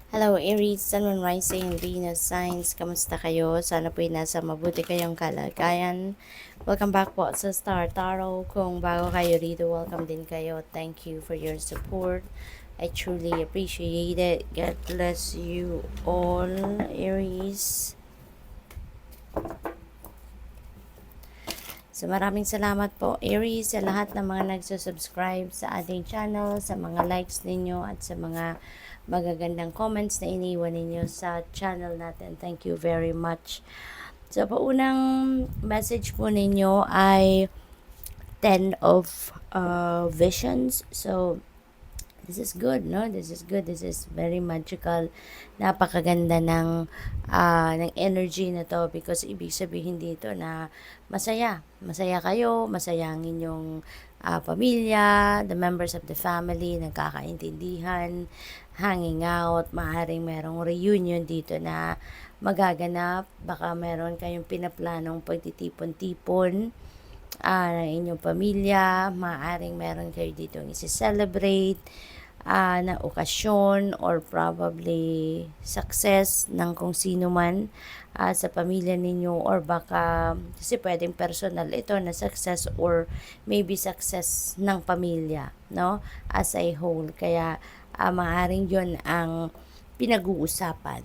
Hello Aries, Sun, Moon, Rising, Venus, Signs, kamusta kayo? Sana po'y nasa mabuti kayong kalagayan. Welcome back po sa Star Tarot. Kung bago kayo rito, welcome din kayo. Thank you for your support. I truly appreciate it. God bless you all, Aries. So maraming salamat po Aries sa lahat ng mga nagsusubscribe sa ating channel, sa mga likes ninyo at sa mga magagandang comments na iniwan ninyo sa channel natin. Thank you very much. So paunang message po ninyo ay 10 of visions. So this is good, no? This is good. This is very magical. Napakaganda ng energy na to because ibig sabihin dito na masaya. Masaya kayo, masaya ang inyong pamilya, the members of the family, nagkakaintindihan, hanging out, maaaring merong reunion dito na magaganap. Baka meron kayong pinaplanong pagtitipon-tipon ng inyong pamilya, maaaring meron kayo dito isi-celebrate na okasyon or probably success ng kung sino man sa pamilya ninyo, or baka kasi pwedeng personal ito na success or maybe success ng pamilya, no, as a whole. Kaya maaaring yon ang pinag-uusapan.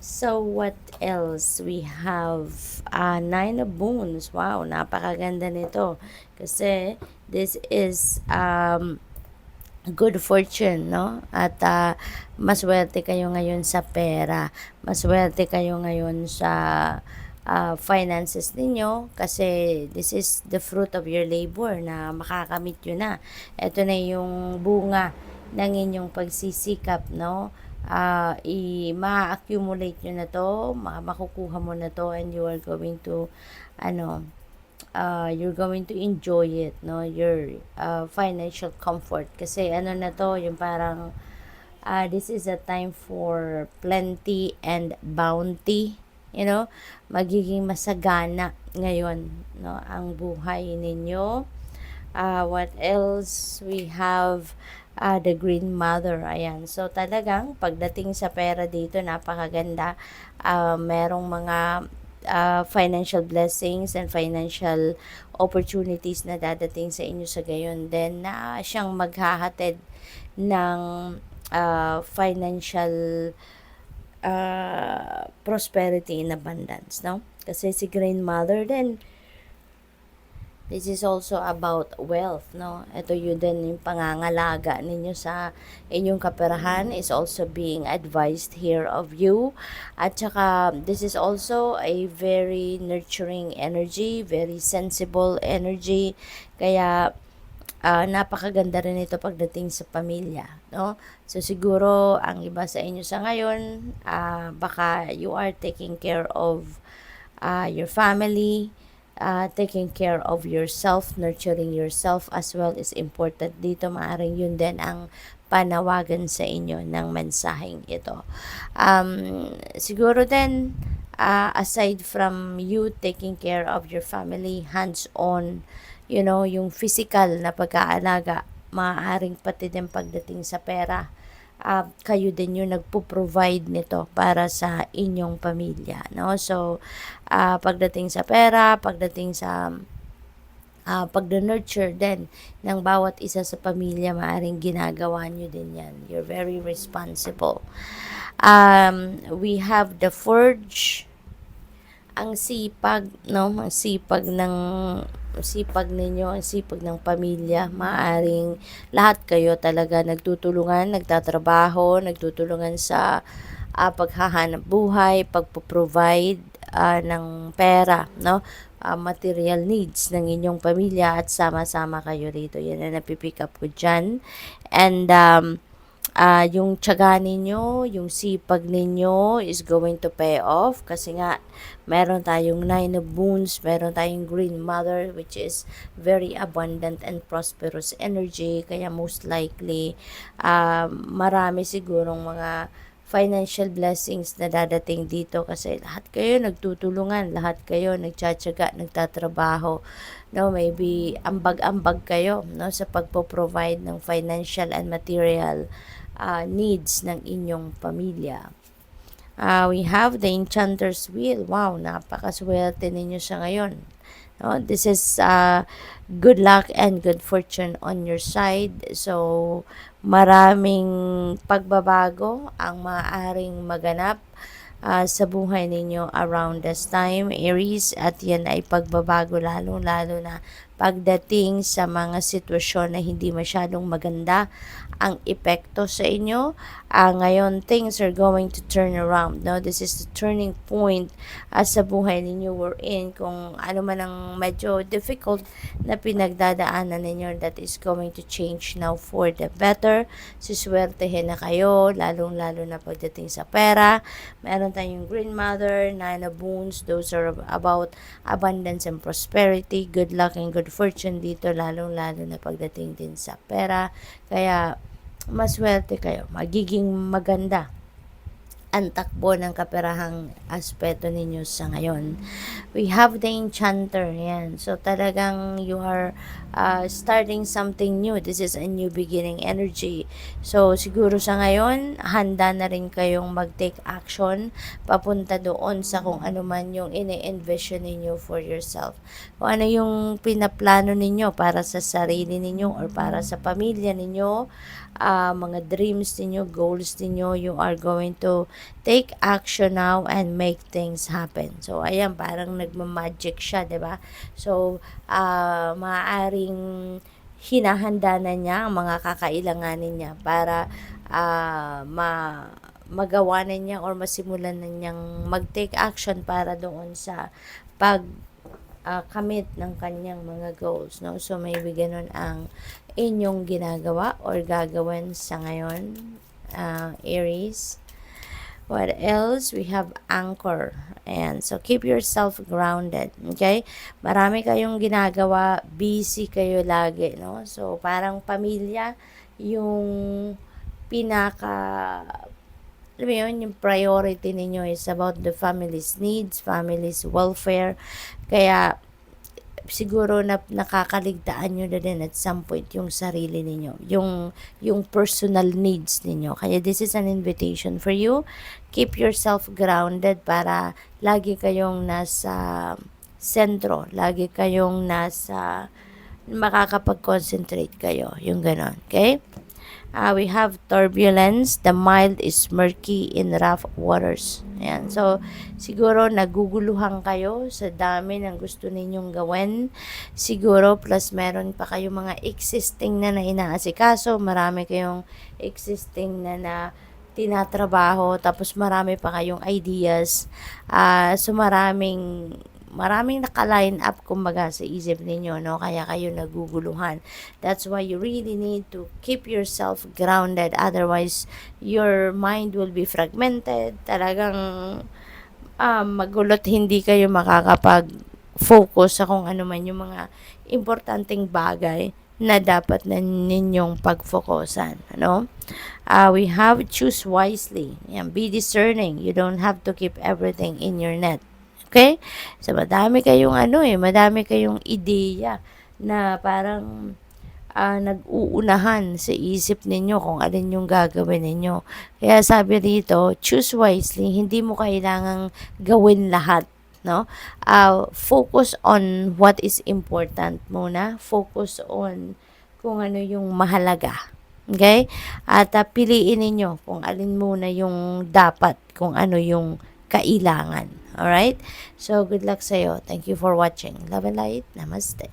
So, what else? We have Nine of Moons. Wow, napakaganda nito. Kasi, this is good fortune, no? At maswerte kayo ngayon sa pera. Maswerte kayo ngayon sa finances ninyo. Kasi, this is the fruit of your labor na makakamit yun na. Ito na yung bunga ng inyong pagsisikap, no? Ma-accumulate nyo na to, makukuha mo na to, and you are going to you're going to enjoy it, no, your financial comfort. Kasi na to, yung parang this is a time for plenty and bounty, magiging masagana ngayon, no, ang buhay ninyo. What else? We have the Green Mother. Ayan. So, talagang pagdating sa pera dito, napakaganda. Merong mga financial blessings and financial opportunities na dadating sa inyo sa gayon. Then, siyang maghahatid ng financial prosperity in abundance, no? Kasi si Green Mother din, this is also about wealth, no? Ito yun din yung pangangalaga ninyo sa inyong kaperahan is also being advised here of you. At saka, this is also a very nurturing energy, very sensible energy. Kaya, napakaganda rin ito pagdating sa pamilya, no? So, siguro, ang iba sa inyo sa ngayon, baka you are taking care of your family, taking care of yourself, nurturing yourself as well is important dito. Maaring yun din ang panawagan sa inyo ng mensaheng ito. Siguro din, aside from you taking care of your family, hands-on, yung physical na pag-aalaga, maaaring pati din pagdating sa pera, kayo din yung nagpo-provide nito para sa inyong pamilya, no? So, pagdating sa pera, pagdating sa pag-nurture din ng bawat isa sa pamilya, maaring ginagawa nyo din yan. You're very responsible. We have the Forge. Ang sipag, no? Ang sipag ninyo, ang sipag ng pamilya. Maaring lahat kayo talaga nagtutulungan, nagtatrabaho, nagtutulungan sa paghahanap buhay, pagpo-provide ng pera, no? Material needs ng inyong pamilya, at sama-sama kayo rito. Yan na napipick up ko dyan. And yung tiyaga ninyo, yung sipag ninyo is going to pay off kasi nga meron tayong Nine of Moons, meron tayong Green Mother which is very abundant and prosperous energy. Kaya most likely marami sigurong mga financial blessings na dadating dito kasi lahat kayo nagtutulungan, lahat kayo nagtsatsaga, nagtatrabaho, no? Maybe ambag-ambag kayo, no, sa pagpo-provide ng financial and material needs ng inyong pamilya. We have the Enchanter's Wheel. Wow, napakaswerte ninyo sa ngayon. No, this is good luck and good fortune on your side. So, maraming pagbabago ang maaaring maganap sa buhay ninyo around this time, Aries, at yan ay pagbabago lalo na pagdating sa mga sitwasyon na hindi masyadong maganda ang epekto sa inyo. Ngayon, things are going to turn around. No? This is the turning point sa buhay ninyo we're in. Kung ano man ang medyo difficult na pinagdadaanan ninyo, that is going to change now for the better. Siswertehin na kayo, lalong-lalo na pagdating sa pera. Meron tayong Green Mother, Nine of Wands. Those are about abundance and prosperity, good luck and good fortune dito, lalong-lalo na pagdating din sa pera. Kaya, maswerte kayo. Magiging maganda ang takbo ng kaperahang aspeto ninyo sa ngayon. We have the Enchanter. Yan. So, talagang you are starting something new. This is a new beginning energy. So, siguro sa ngayon, handa na rin kayong mag-take action papunta doon sa kung ano man yung ini-envision ninyo for yourself. Kung ano yung pinaplano ninyo para sa sarili ninyo or para sa pamilya ninyo, mga dreams ninyo, goals ninyo, you are going to take action now and make things happen. So, ayan, parang nagmamagic siya, diba? So, maaaring hinahanda na niya ang mga kakailanganin niya para magawa na niya or masimulan na niyang mag-take action para doon sa kamit ng kanyang mga goals, no? So, maybe ganun ang inyong ginagawa or gagawin sa ngayon, Aries. What else? We have Anchor. And so, keep yourself grounded. Okay? Marami kayong ginagawa. Busy kayo lagi, no? So, parang pamilya yung alam mo yun, yung priority ninyo is about the family's needs, family's welfare. Kaya, siguro nakakaligtaan nyo na din at some point yung sarili ninyo, yung personal needs ninyo. Kaya this is an invitation for you. Keep yourself grounded para lagi kayong nasa sentro, lagi kayong makakapag-concentrate kayo, yung ganon. Okay? We have turbulence. The mild is murky in rough waters. Ayan. So, siguro naguguluhan kayo sa dami ng gusto ninyong gawin. Siguro, plus meron pa kayong mga existing na inaasikaso. Marami kayong existing na tinatrabaho. Tapos marami pa kayong ideas. So, maraming naka-line up kumbaga sa isip ninyo, no? Kaya kayo naguguluhan. That's why you really need to keep yourself grounded. Otherwise, your mind will be fragmented. Talagang magulot, hindi kayo makakapag-focus sa kung ano man yung mga importanteng bagay na dapat na ninyong pag-focusan. Ano? We have choose wisely. Yan, be discerning. You don't have to keep everything in your net. Okay? So, madami kayong ideya na parang nag-uunahan sa isip ninyo kung alin yung gagawin ninyo. Kaya sabi dito, choose wisely. Hindi mo kailangang gawin lahat, no? Focus on what is important muna. Focus on kung ano yung mahalaga. Okay? At piliin ninyo kung alin muna yung dapat, kung ano yung kailangan. Alright? So, good luck sa'yo. Thank you for watching. Love and light. Namaste.